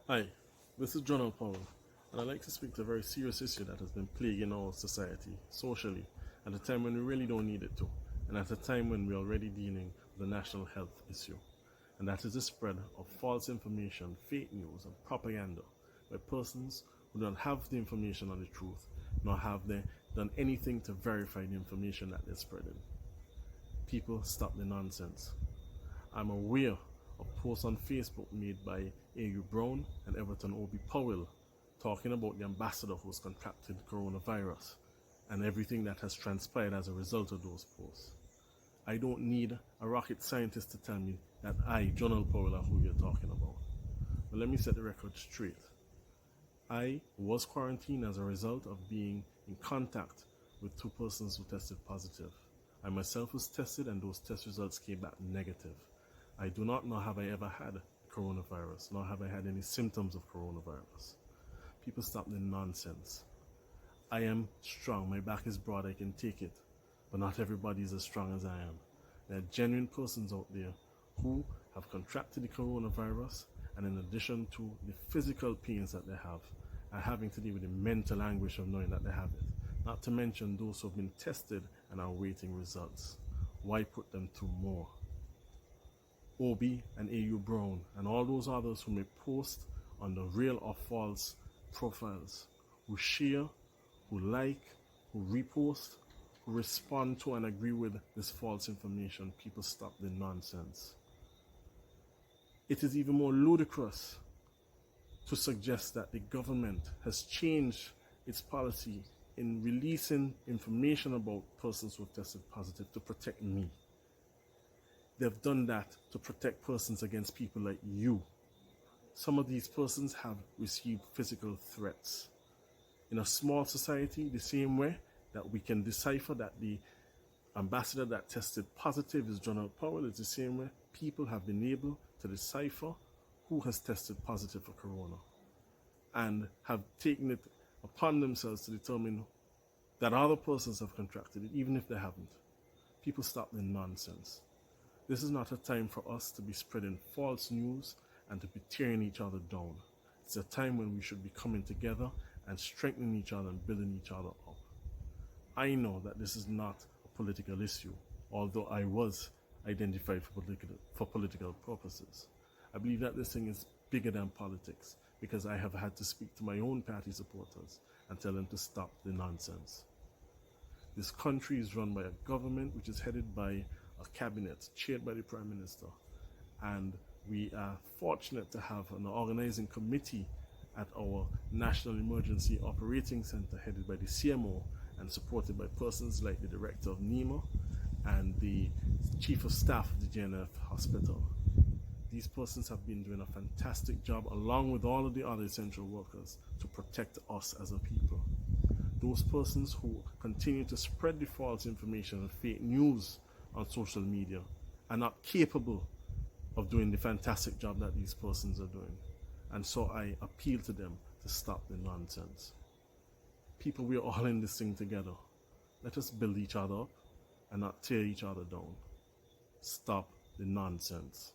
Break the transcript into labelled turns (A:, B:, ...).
A: Hi, this is Jonel Powell, and I'd like to speak to a very serious issue that has been plaguing our society, socially, at a time when we really don't need it to, and at a time when we're already dealing with a national health issue. And that is the spread of false information, fake news, and propaganda by persons who don't have the information on the truth, nor have they done anything to verify the information that they're spreading. People, stop the nonsense. I'm aware of posts on Facebook made by A.U. Brown and Everton O.B. Powell talking about the ambassador who's contracted coronavirus and everything that has transpired as a result of those posts. I don't need a rocket scientist to tell me that I, Jonel Powell, are who you're talking about. But let me set the record straight. I was quarantined as a result of being in contact with two persons who tested positive. I myself was tested and those test results came back negative. I do not know have I ever had coronavirus, nor have I had any symptoms of coronavirus. People stop the nonsense. I am strong, my back is broad, I can take it. But not everybody is as strong as I am. There are genuine persons out there who have contracted the coronavirus, and in addition to the physical pains that they have, are having to deal with the mental anguish of knowing that they have it. Not to mention those who have been tested and are waiting results. Why put them through more? Obi and A.U. Brown and all those others who may post on the real or false profiles, who share, who like, who repost, who respond to and agree with this false information. People, stop the nonsense. It is even more ludicrous to suggest that the government has changed its policy in releasing information about persons who have tested positive to protect me. They've done that to protect persons against people like you. Some of these persons have received physical threats. In a small society, the same way that we can decipher that the ambassador that tested positive is Jonel Powell, is the same way people have been able to decipher who has tested positive for corona and have taken it upon themselves to determine that other persons have contracted it, even if they haven't. People, stop the nonsense. This is not a time for us to be spreading false news and to be tearing each other down. It's a time when we should be coming together and strengthening each other and building each other up. I know that this is not a political issue, although I was identified for political purposes. I believe that this thing is bigger than politics because I have had to speak to my own party supporters and tell them to stop the nonsense. This country is run by a government which is headed by a cabinet chaired by the Prime Minister, and we are fortunate to have an organizing committee at our National Emergency Operating Center headed by the CMO and supported by persons like the Director of NEMA and the Chief of Staff of the JNF Hospital. These persons have been doing a fantastic job along with all of the other essential workers to protect us as a people. Those persons who continue to spread the false information and fake news on social media are not capable of doing the fantastic job that these persons are doing. And so I appeal to them to stop the nonsense. People, we are all in this thing together. Let us build each other up and not tear each other down. Stop the nonsense.